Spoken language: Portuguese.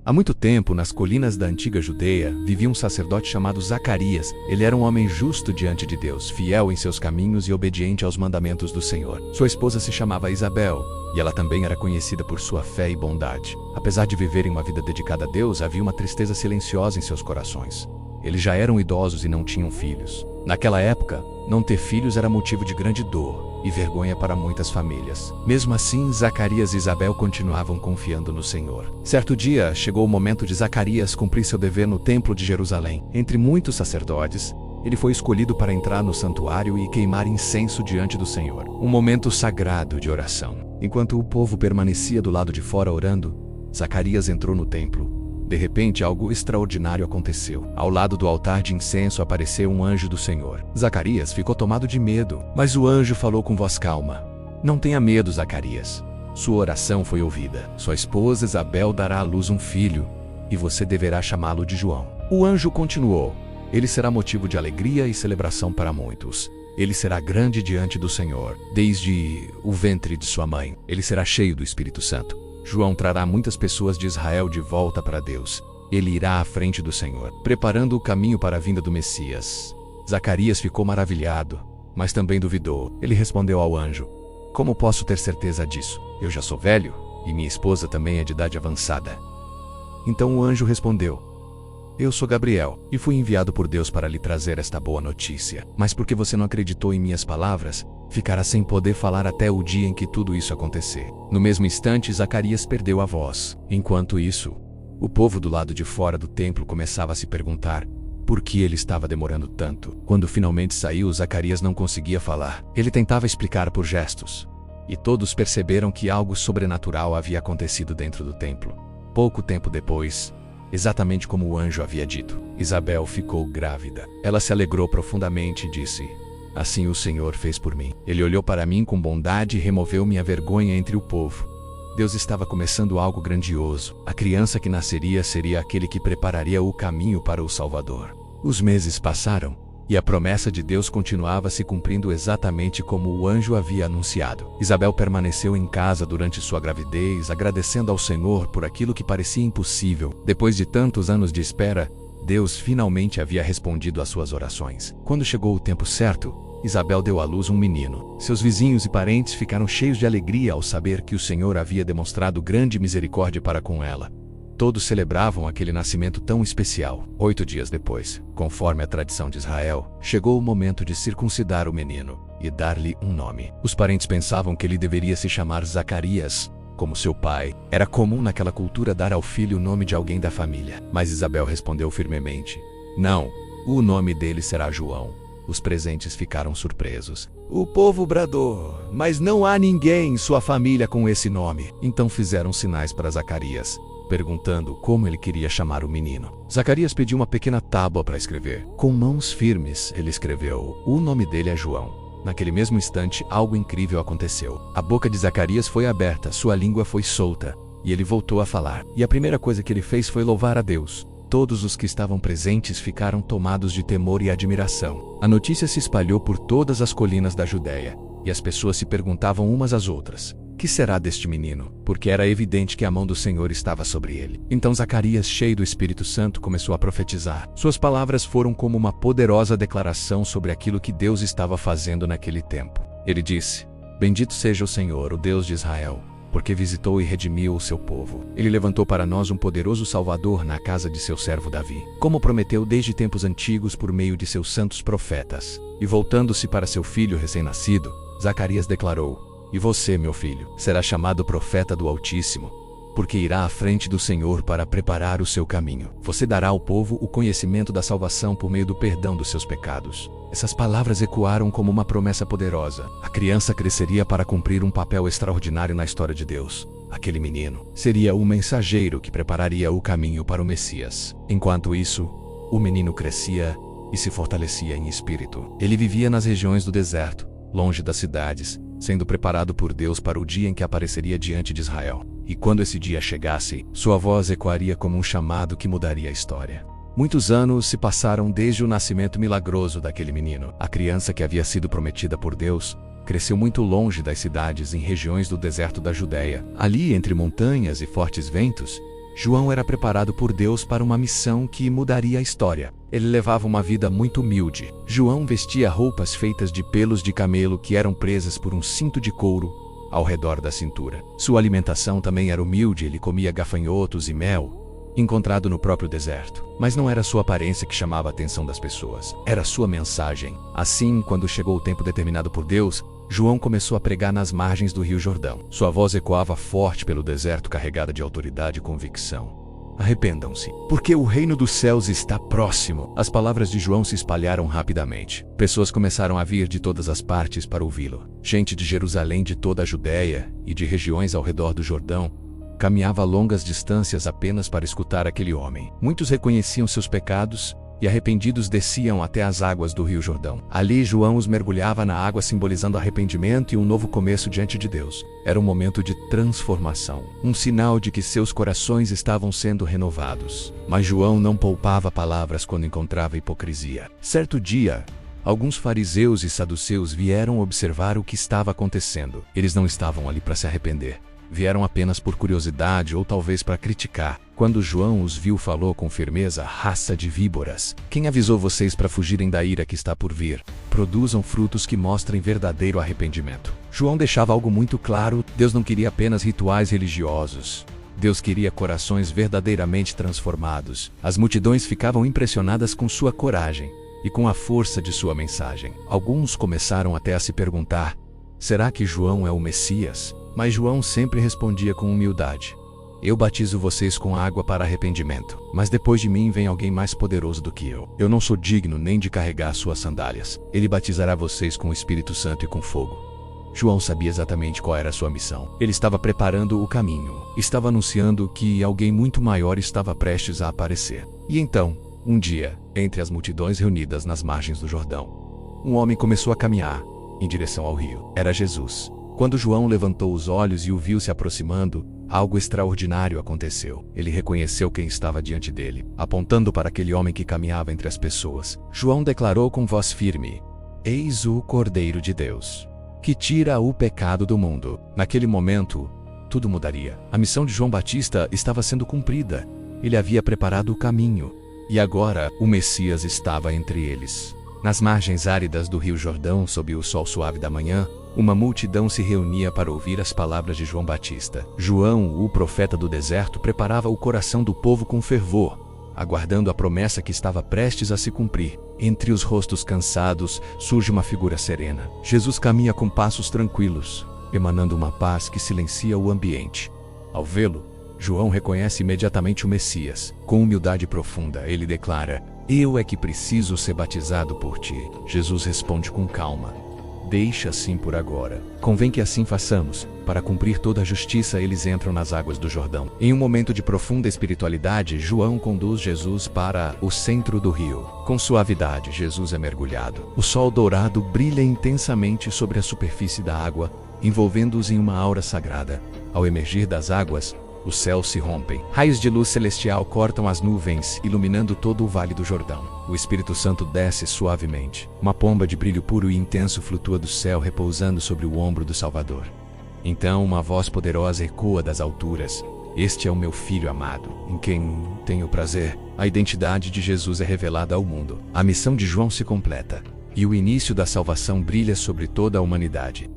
Há muito tempo, nas colinas da antiga Judeia, vivia um sacerdote chamado Zacarias. Ele era um homem justo diante de Deus, fiel em seus caminhos e obediente aos mandamentos do Senhor. Sua esposa se chamava Isabel, e ela também era conhecida por sua fé e bondade. Apesar de viverem uma vida dedicada a Deus, havia uma tristeza silenciosa em seus corações. Eles já eram idosos e não tinham filhos. Naquela época, não ter filhos era motivo de grande dor e vergonha para muitas famílias. Mesmo assim, Zacarias e Isabel continuavam confiando no Senhor. Certo dia, chegou o momento de Zacarias cumprir seu dever no templo de Jerusalém. Entre muitos sacerdotes, ele foi escolhido para entrar no santuário e queimar incenso diante do Senhor. Um momento sagrado de oração. Enquanto o povo permanecia do lado de fora orando, Zacarias entrou no templo. De repente, algo extraordinário aconteceu. Ao lado do altar de incenso apareceu um anjo do Senhor. Zacarias ficou tomado de medo, mas o anjo falou com voz calma: "Não tenha medo, Zacarias. Sua oração foi ouvida. Sua esposa Isabel dará à luz um filho, e você deverá chamá-lo de João." O anjo continuou: "Ele será motivo de alegria e celebração para muitos. Ele será grande diante do Senhor, desde o ventre de sua mãe. Ele será cheio do Espírito Santo. João trará muitas pessoas de Israel de volta para Deus. Ele irá à frente do Senhor, preparando o caminho para a vinda do Messias." Zacarias ficou maravilhado, mas também duvidou. Ele respondeu ao anjo: "Como posso ter certeza disso? Eu já sou velho, e minha esposa também é de idade avançada." Então o anjo respondeu: "Eu sou Gabriel, e fui enviado por Deus para lhe trazer esta boa notícia. Mas porque você não acreditou em minhas palavras, ficará sem poder falar até o dia em que tudo isso acontecer." No mesmo instante, Zacarias perdeu a voz. Enquanto isso, o povo do lado de fora do templo começava a se perguntar por que ele estava demorando tanto. Quando finalmente saiu, Zacarias não conseguia falar. Ele tentava explicar por gestos, e todos perceberam que algo sobrenatural havia acontecido dentro do templo. Pouco tempo depois, exatamente como o anjo havia dito, Isabel ficou grávida. Ela se alegrou profundamente e disse: "Assim o Senhor fez por mim. Ele olhou para mim com bondade e removeu minha vergonha entre o povo." Deus estava começando algo grandioso. A criança que nasceria seria aquele que prepararia o caminho para o Salvador. Os meses passaram, e a promessa de Deus continuava se cumprindo exatamente como o anjo havia anunciado. Isabel permaneceu em casa durante sua gravidez, agradecendo ao Senhor por aquilo que parecia impossível. Depois de tantos anos de espera, Deus finalmente havia respondido às suas orações. Quando chegou o tempo certo, Isabel deu à luz um menino. Seus vizinhos e parentes ficaram cheios de alegria ao saber que o Senhor havia demonstrado grande misericórdia para com ela. Todos celebravam aquele nascimento tão especial. 8 dias depois, conforme a tradição de Israel, chegou o momento de circuncidar o menino e dar-lhe um nome. Os parentes pensavam que ele deveria se chamar Zacarias, como seu pai. Era comum naquela cultura dar ao filho o nome de alguém da família. Mas Isabel respondeu firmemente: "Não, o nome dele será João." Os presentes ficaram surpresos. O povo bradou: "Mas não há ninguém em sua família com esse nome." Então fizeram sinais para Zacarias, perguntando como ele queria chamar o menino. Zacarias pediu uma pequena tábua para escrever. Com mãos firmes, ele escreveu: "O nome dele é João." Naquele mesmo instante, algo incrível aconteceu. A boca de Zacarias foi aberta, sua língua foi solta, e ele voltou a falar. E a primeira coisa que ele fez foi louvar a Deus. Todos os que estavam presentes ficaram tomados de temor e admiração. A notícia se espalhou por todas as colinas da Judéia, e as pessoas se perguntavam umas às outras: "Que será deste menino?" Porque era evidente que a mão do Senhor estava sobre ele. Então Zacarias, cheio do Espírito Santo, começou a profetizar. Suas palavras foram como uma poderosa declaração sobre aquilo que Deus estava fazendo naquele tempo. Ele disse: "Bendito seja o Senhor, o Deus de Israel, porque visitou e redimiu o seu povo. Ele levantou para nós um poderoso Salvador na casa de seu servo Davi, como prometeu desde tempos antigos por meio de seus santos profetas." E voltando-se para seu filho recém-nascido, Zacarias declarou: "E você, meu filho, será chamado profeta do Altíssimo, porque irá à frente do Senhor para preparar o seu caminho. Você dará ao povo o conhecimento da salvação por meio do perdão dos seus pecados." Essas palavras ecoaram como uma promessa poderosa. A criança cresceria para cumprir um papel extraordinário na história de Deus. Aquele menino seria o mensageiro que prepararia o caminho para o Messias. Enquanto isso, o menino crescia e se fortalecia em espírito. Ele vivia nas regiões do deserto, longe das cidades, sendo preparado por Deus para o dia em que apareceria diante de Israel. E quando esse dia chegasse, sua voz ecoaria como um chamado que mudaria a história. Muitos anos se passaram desde o nascimento milagroso daquele menino. A criança que havia sido prometida por Deus cresceu muito longe das cidades, em regiões do deserto da Judéia. Ali, entre montanhas e fortes ventos, João era preparado por Deus para uma missão que mudaria a história. Ele levava uma vida muito humilde. João vestia roupas feitas de pelos de camelo que eram presas por um cinto de couro ao redor da cintura. Sua alimentação também era humilde, ele comia gafanhotos e mel, encontrado no próprio deserto. Mas não era sua aparência que chamava a atenção das pessoas, era sua mensagem. Assim, quando chegou o tempo determinado por Deus, João começou a pregar nas margens do Rio Jordão. Sua voz ecoava forte pelo deserto, carregada de autoridade e convicção. Arrependam-se, porque o reino dos céus está próximo. As palavras de João se espalharam rapidamente. Pessoas começaram a vir de todas as partes para ouvi-lo. Gente de Jerusalém, de toda a Judéia e de regiões ao redor do Jordão caminhava longas distâncias apenas para escutar aquele homem. Muitos reconheciam seus pecados e arrependidos desciam até as águas do Rio Jordão. Ali João os mergulhava na água, simbolizando arrependimento e um novo começo diante de Deus. Era um momento de transformação, um sinal de que seus corações estavam sendo renovados. Mas João não poupava palavras quando encontrava hipocrisia. Certo dia, alguns fariseus e saduceus vieram observar o que estava acontecendo. Eles não estavam ali para se arrepender. Vieram apenas por curiosidade ou talvez para criticar. Quando João os viu, falou com firmeza: raça de víboras, quem avisou vocês para fugirem da ira que está por vir? Produzam frutos que mostrem verdadeiro arrependimento. João deixava algo muito claro: Deus não queria apenas rituais religiosos. Deus queria corações verdadeiramente transformados. As multidões ficavam impressionadas com sua coragem e com a força de sua mensagem. Alguns começaram até a se perguntar: será que João é o Messias? Mas João sempre respondia com humildade: eu batizo vocês com água para arrependimento, mas depois de mim vem alguém mais poderoso do que eu. Eu não sou digno nem de carregar suas sandálias. Ele batizará vocês com o Espírito Santo e com fogo. João sabia exatamente qual era a sua missão. Ele estava preparando o caminho, estava anunciando que alguém muito maior estava prestes a aparecer. E então, um dia, entre as multidões reunidas nas margens do Jordão, um homem começou a caminhar em direção ao rio. Era Jesus. Quando João levantou os olhos e o viu se aproximando, algo extraordinário aconteceu. Ele reconheceu quem estava diante dele, apontando para aquele homem que caminhava entre as pessoas. João declarou com voz firme: eis o Cordeiro de Deus, que tira o pecado do mundo. Naquele momento, tudo mudaria. A missão de João Batista estava sendo cumprida. Ele havia preparado o caminho, e agora o Messias estava entre eles. Nas margens áridas do Rio Jordão, sob o sol suave da manhã, uma multidão se reunia para ouvir as palavras de João Batista. João, o profeta do deserto, preparava o coração do povo com fervor, aguardando a promessa que estava prestes a se cumprir. Entre os rostos cansados surge uma figura serena. Jesus caminha com passos tranquilos, emanando uma paz que silencia o ambiente. Ao vê-lo, João reconhece imediatamente o Messias. Com humildade profunda, ele declara: eu é que preciso ser batizado por ti. Jesus responde com calma: deixa assim por agora. Convém que assim façamos. Para cumprir toda a justiça, eles entram nas águas do Jordão. Em um momento de profunda espiritualidade, João conduz Jesus para o centro do rio. Com suavidade, Jesus é mergulhado. O sol dourado brilha intensamente sobre a superfície da água, envolvendo-os em uma aura sagrada. Ao emergir das águas, os céus se rompem. Raios de luz celestial cortam as nuvens, iluminando todo o Vale do Jordão. O Espírito Santo desce suavemente. Uma pomba de brilho puro e intenso flutua do céu, repousando sobre o ombro do Salvador. Então uma voz poderosa ecoa das alturas: este é o meu Filho amado, em quem tenho prazer. A identidade de Jesus é revelada ao mundo. A missão de João se completa, e o início da salvação brilha sobre toda a humanidade.